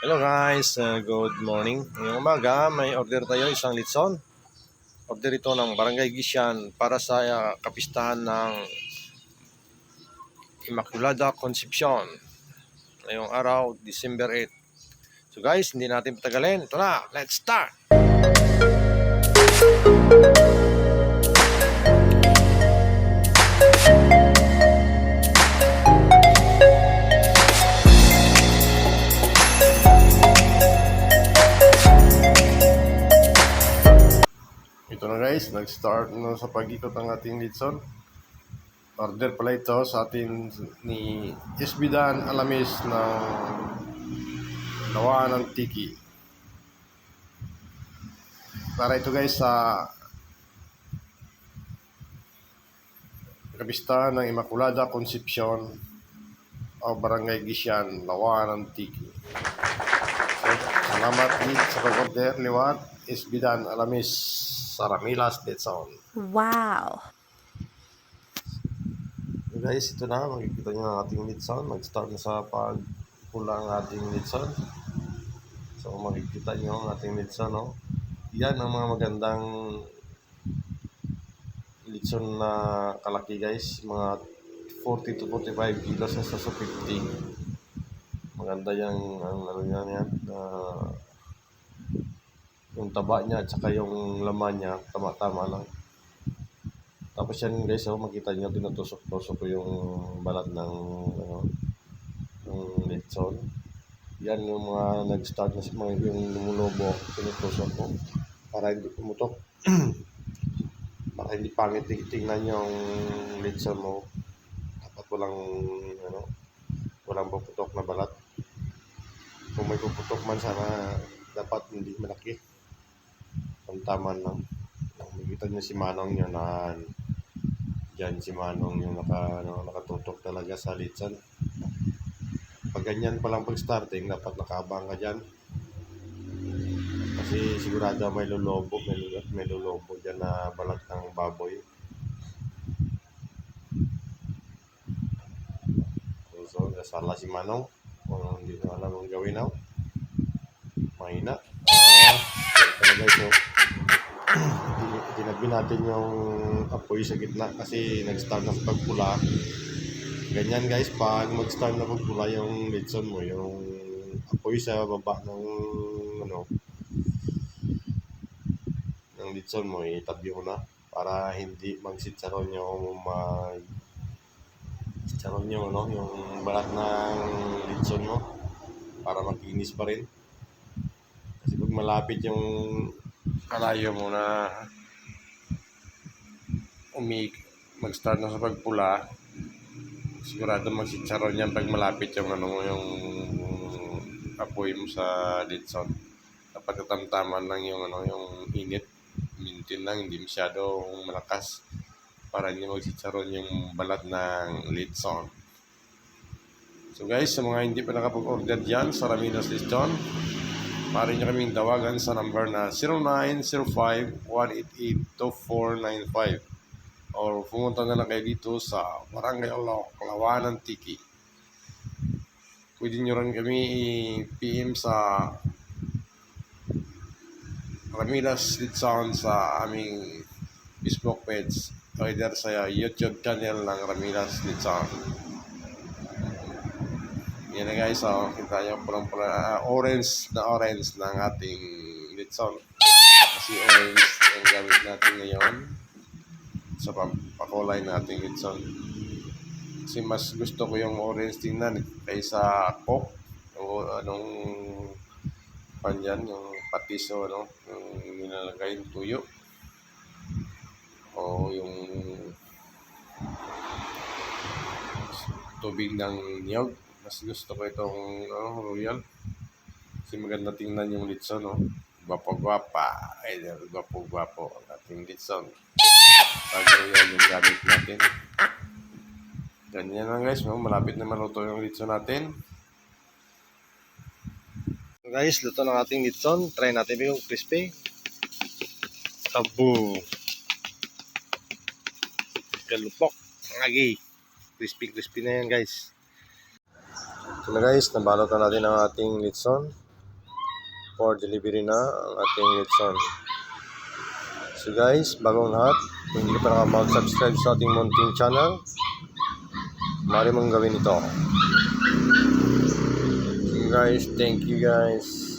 Hello guys, good morning. Ngayong umaga may order tayo isang litson. Order ito ng Barangay Gisyan para sa kapistahan ng Immaculada Concepcion. Ngayong araw, December 8. So guys, hindi natin patagalin. Ito na, let's start! Ito na guys, nag-start na sa pag-ikot ang ating litson. Order pala ito sa atin ni Isbidan Alamis ng Gawa ng Tiki. Para ito guys sa kapistahan ng Immaculada Concepcion o Barangay Gisyan, Gawa ng Tiki. So, salamat din sa pag-order liwat Isbidan Alamis sa Ramilas Litson. Wow! Guys, ito na, makikita nyo ang ating litson. Mag-start na sa pagpula ang ating litson. So makikita nyo ang ating litson, no? Yan ang mga magandang litson na kalaki guys. Mga 40 to 45 kilos na sa 50. Maganda yung ano yan, yung taba niya at saka yung laman niya, tama-tama lang. Tapos yan guys, makita nyo, tinutusok-tusok ko yung balat ng ng litson. Yan yung mga nag-start na mga yung lumulobo, tinutusok ko para hindi pumutok. Para hindi pangit tingnan yung litson mo. Dapat walang puputok na balat. Kung may puputok man, sana dapat hindi malaki. Tamtaman lang. Makikita nyo si Manong yun na dyan si Manong yung nakatutok talaga sa litson. Pag ganyan pa lang pag starting, dapat nakaabang ka dyan. Kasi sigurado may lulobo dyan na balat ng baboy. So, nasala si Manong. Kung hindi na alam ang gawin now. Mahina. Ito guys, so. Tinabi natin yung apoy sa gitna kasi nag-start na sa pagpula. Ganyan guys, pag mag-start na pagpula yung litson mo, yung apoy sa baba ng ng litson mo, itabi mo na para hindi magsitsaron yung yung balat ng litson mo para makinis pa rin. Kasi pag malapit yung kalayo mo na mag-start na sa pagpula, sigurado magsitsaron yan pag malapit yung yung apoy mo sa litson. Dapat katamtaman lang yung yung init, mintin lang, hindi masyadong malakas para hindi magsitsaron yung balat ng litson. So guys, sa mga hindi pa nakapag-order dyan sa Ramilas Litson, maaari nyo kaming tawagan sa number na 0905-188-2495 or pumunta na lang kayo dito sa Barangay Olok, Gawa ng Tiki. Pwede nyo rin kami i-PM sa Ramilas Litson sa aming Facebook page o either sa YouTube channel ng Ramilas Litson. Yan na guys, kita nyo orange ng ating litson. Kasi orange ang gamit natin ngayon sa pakulay ng ating litson. Kasi mas gusto ko yung orange tingnan kaysa coke o panyan, yung patis o yung nilalagay yung tuyo o yung tubig ng niyog. Mas gusto ko itong royal kasi maganda tingnan yung litson, gwapo-gwapa, gwapo-gwapo ang ating litson. Pag royal yung gamit natin. Ganyan lang guys, malapit na maluto yung litson natin. Guys, luto ng ating litson. Try natin yung crispy. Abo. Kalupok. Lagi. Crispy na yan guys. So na guys, nabalot na natin ang ating litson. for delivery na ang ating litson. So guys, bagong lahat, kung hindi pa nakapag-subscribe sa ating munting channel, maaari mong gawin ito. So guys, thank you guys.